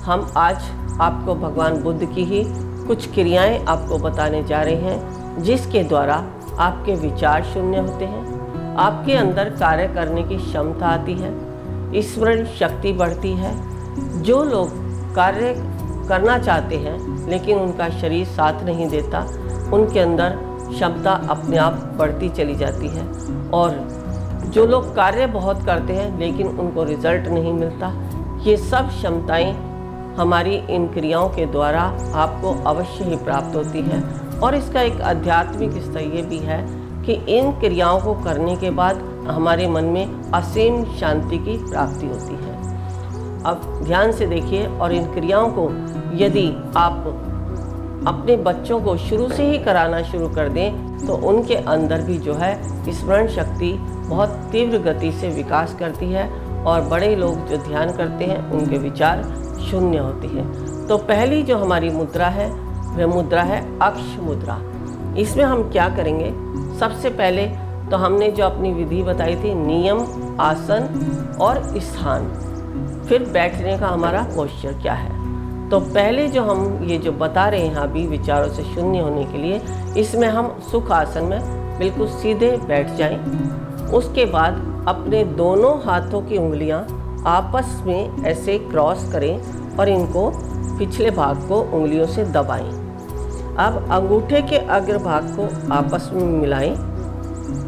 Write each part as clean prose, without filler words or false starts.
हम आज आपको भगवान बुद्ध की ही कुछ क्रियाएं आपको बताने जा रहे हैं, जिसके द्वारा आपके विचार शून्य होते हैं, आपके अंदर कार्य करने की क्षमता आती है, स्मरण शक्ति बढ़ती है। जो लोग कार्य करना चाहते हैं लेकिन उनका शरीर साथ नहीं देता, उनके अंदर क्षमता अपने आप बढ़ती चली जाती है। और जो लोग कार्य बहुत करते हैं लेकिन उनको रिजल्ट नहीं मिलता, ये सब क्षमताएं हमारी इन क्रियाओं के द्वारा आपको अवश्य ही प्राप्त होती है। और इसका एक आध्यात्मिक स्तर ये भी है कि इन क्रियाओं को करने के बाद हमारे मन में असीम शांति की प्राप्ति होती है। अब ध्यान से देखिए, और इन क्रियाओं को यदि आप अपने बच्चों को शुरू से ही कराना शुरू कर दें तो उनके अंदर भी जो है स्मरण शक्ति बहुत तीव्र गति से विकास करती है। और बड़े लोग जो ध्यान करते हैं उनके विचार शून्य होते हैं। तो पहली जो हमारी मुद्रा है वह मुद्रा है अक्ष मुद्रा। इसमें हम क्या करेंगे, सबसे पहले तो हमने जो अपनी विधि बताई थी, नियम, आसन और स्थान, फिर बैठने का हमारा पोस्चर क्या है। तो पहले जो हम ये जो बता रहे हैं अभी विचारों से शून्य होने के लिए, इसमें हम सुख आसन में बिल्कुल सीधे बैठ जाएं। उसके बाद अपने दोनों हाथों की उंगलियां आपस में ऐसे क्रॉस करें और इनको पिछले भाग को उंगलियों से दबाएं। अब अंगूठे के अग्रभाग को आपस में मिलाएं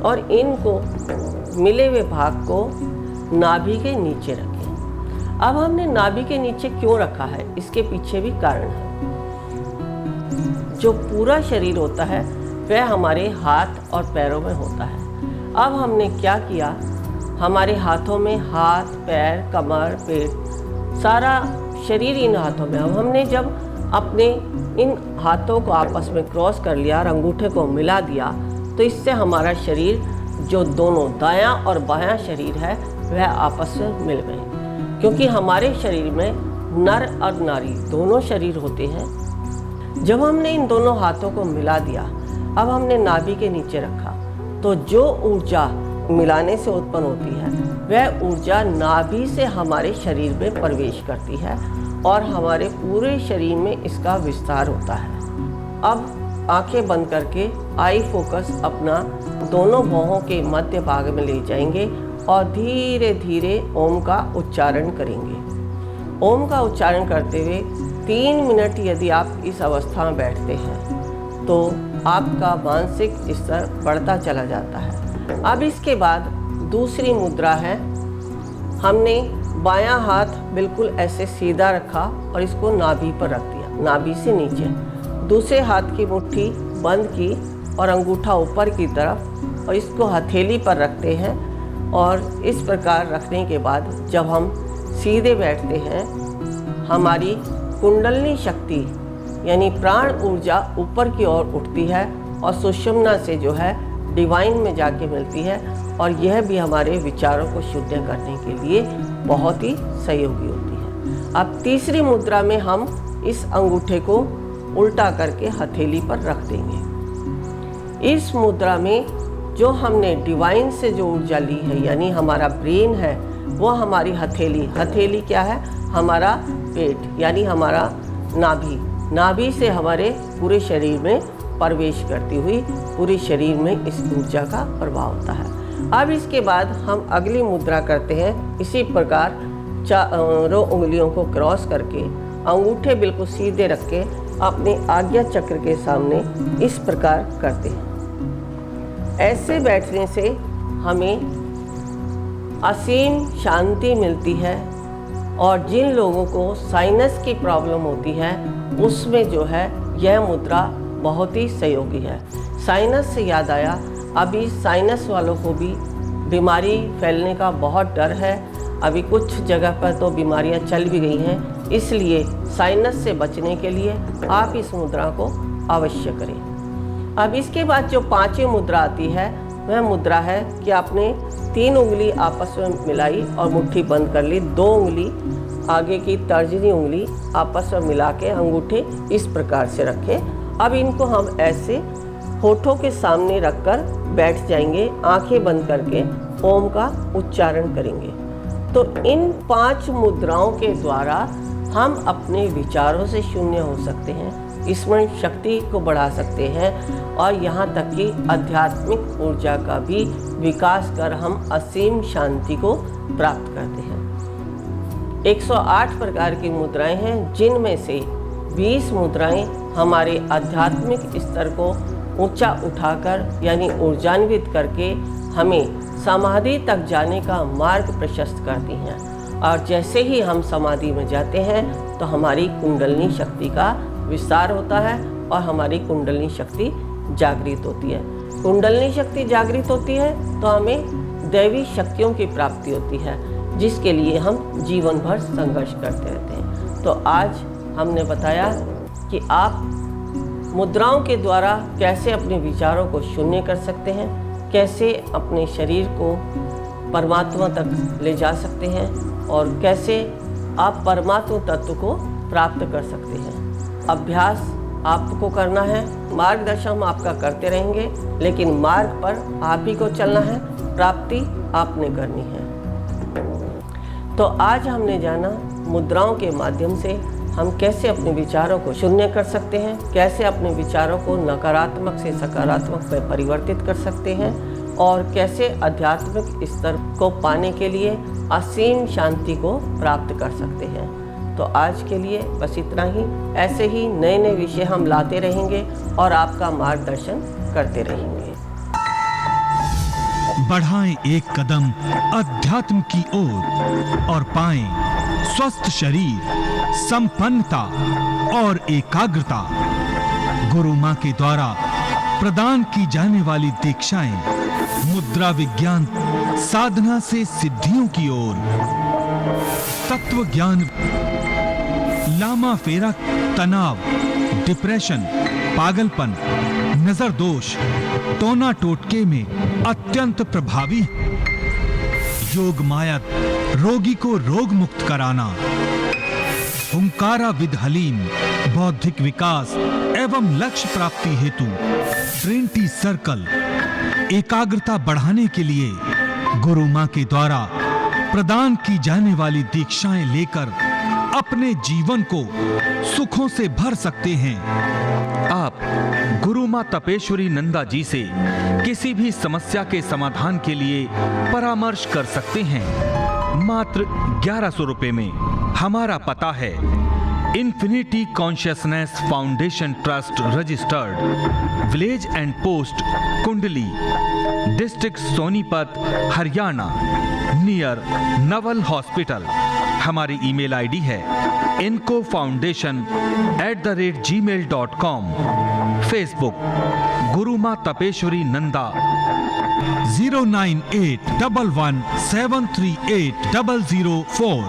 और इनको मिले हुए भाग को नाभि के नीचे रखें। अब हमने नाभि के नीचे क्यों रखा है, इसके पीछे भी कारण है। जो पूरा शरीर होता है वह हमारे हाथ और पैरों में होता है। अब हमने क्या किया, हमारे हाथों में हाथ, पैर, कमर, पेट, सारा शरीर इन हाथों में। अब हमने जब अपने इन हाथों को आपस में क्रॉस कर लिया और अंगूठे को मिला दिया, तो इससे हमारा शरीर, जो दोनों दायां और बायां शरीर है, वह आपस में मिल गए। क्योंकि हमारे शरीर में नर और नारी दोनों शरीर होते हैं। जब हमने इन दोनों हाथों को मिला दिया, अब हमने नाभि के नीचे रखा, तो जो ऊर्जा मिलाने से उत्पन्न होती है वह ऊर्जा नाभि से हमारे शरीर में प्रवेश करती है और हमारे पूरे शरीर में इसका विस्तार होता है। अब आंखें बंद करके आई फोकस अपना दोनों भौहों के मध्य भाग में ले जाएंगे और धीरे धीरे ओम का उच्चारण करेंगे। ओम का उच्चारण करते हुए 3 मिनट यदि आप इस अवस्था में बैठते हैं तो आपका मानसिक स्तर बढ़ता चला जाता है। अब इसके बाद दूसरी मुद्रा है, हमने बायां हाथ बिल्कुल ऐसे सीधा रखा और इसको नाभि पर रख दिया, नाभि से नीचे। दूसरे हाथ की मुट्ठी बंद की और अंगूठा ऊपर की तरफ और इसको हथेली पर रखते हैं। और इस प्रकार रखने के बाद जब हम सीधे बैठते हैं, हमारी कुंडलिनी शक्ति यानी प्राण ऊर्जा ऊपर की ओर उठती है और सुषुम्ना से जो है डिवाइन में जाके मिलती है। और यह भी हमारे विचारों को शुद्ध करने के लिए बहुत ही सहयोगी होती है। अब तीसरी मुद्रा में हम इस अंगूठे को उल्टा करके हथेली पर रख देंगे। इस मुद्रा में जो हमने डिवाइन से जो ऊर्जा ली है, यानी हमारा ब्रेन है, वो हमारी हथेली क्या है, हमारा पेट यानी हमारा नाभि से हमारे पूरे शरीर में प्रवेश करती हुई पूरे शरीर में इस ऊर्जा का प्रभाव होता है। अब इसके बाद हम अगली मुद्रा करते हैं। इसी प्रकार चारों उंगलियों को क्रॉस करके अंगूठे बिल्कुल सीधे रख के अपने आज्ञा चक्र के सामने इस प्रकार करते हैं। ऐसे बैठने से हमें असीम शांति मिलती है। और जिन लोगों को साइनस की प्रॉब्लम होती है उसमें जो है यह मुद्रा बहुत ही सहयोगी है। साइनस से याद आया, अभी साइनस वालों को भी बीमारी फैलने का बहुत डर है। अभी कुछ जगह पर तो बीमारियां चल भी गई हैं, इसलिए साइनस से बचने के लिए आप इस मुद्रा को अवश्य करें। अब इसके बाद जो पांचवी मुद्रा आती है वह मुद्रा है कि आपने 3 उंगली आपस में मिलाई और मुट्ठी बंद कर ली। 2 उंगली आगे की तर्जनी उंगली आपस में मिला के अंगूठे इस प्रकार से रखें। अब इनको हम ऐसे होठों के सामने रखकर बैठ जाएंगे, आंखें बंद करके ओम का उच्चारण करेंगे। तो इन 5 मुद्राओं के द्वारा हम अपने विचारों से शून्य हो सकते हैं, स्मरण शक्ति को बढ़ा सकते हैं और यहाँ तक कि आध्यात्मिक ऊर्जा का भी विकास कर हम असीम शांति को प्राप्त करते हैं। 108 प्रकार की मुद्राएं हैं, जिनमें से 20 मुद्राएं हमारे आध्यात्मिक स्तर को ऊंचा उठाकर यानी ऊर्जान्वित करके हमें समाधि तक जाने का मार्ग प्रशस्त करती हैं। और जैसे ही हम समाधि में जाते हैं तो हमारी कुंडलिनी शक्ति का विस्तार होता है और हमारी कुंडलिनी शक्ति जागृत होती है। कुंडलिनी शक्ति जागृत होती है तो हमें दैवी शक्तियों की प्राप्ति होती है, जिसके लिए हम जीवन भर संघर्ष करते रहते हैं। तो आज हमने बताया कि आप मुद्राओं के द्वारा कैसे अपने विचारों को शून्य कर सकते हैं, कैसे अपने शरीर को परमात्मा तक ले जा सकते हैं और कैसे आप परमात्मा तत्व को प्राप्त कर सकते हैं। अभ्यास आपको करना है, मार्गदर्शन हम आपका करते रहेंगे, लेकिन मार्ग पर आप ही को चलना है, प्राप्ति आपने करनी है। तो आज हमने जाना मुद्राओं के माध्यम से हम कैसे अपने विचारों को शून्य कर सकते हैं, कैसे अपने विचारों को नकारात्मक से सकारात्मक में परिवर्तित कर सकते हैं और कैसे आध्यात्मिक स्तर को पाने के लिए असीम शांति को प्राप्त कर सकते हैं। तो आज के लिए बस इतना ही। ऐसे ही नए नए विषय हम लाते रहेंगे और आपका मार्गदर्शन करते रहेंगे। बढ़ाएं एक कदम अध्यात्म की ओर और पाएं स्वस्थ शरीर, संपन्नता और एकाग्रता। गुरु मां के द्वारा प्रदान की जाने वाली दीक्षाएं मुद्रा विज्ञान साधना से सिद्धियों की ओर, तत्व ज्ञान, लामा फेरा, तनाव, डिप्रेशन, पागलपन, नजर दोष, टोना टोटके में अत्यंत प्रभावी। योग माया रोगी को रोग मुक्त कराना। हुंकारा विद हलीम बौद्धिक विकास एवं लक्ष्य प्राप्ति हेतु ट्रिनिटी सर्कल। एकाग्रता बढ़ाने के लिए गुरु मां के द्वारा प्रदान की जाने वाली दीक्षाएं लेकर अपने जीवन को सुखों से भर सकते हैं। आप गुरु मां तपेश्वरी नंदा जी से किसी भी समस्या के समाधान के लिए परामर्श कर सकते हैं। मात्र 1100 रुपए में। हमारा पता है infinity consciousness foundation trust registered, village and post Kundli, district Sonipat, Haryana, near Naval hospital. हमारी ईमेल आईडी है incofoundation@gmail.com। फेसबुक गुरु मां तपेश्वरी नंदा। 09811738004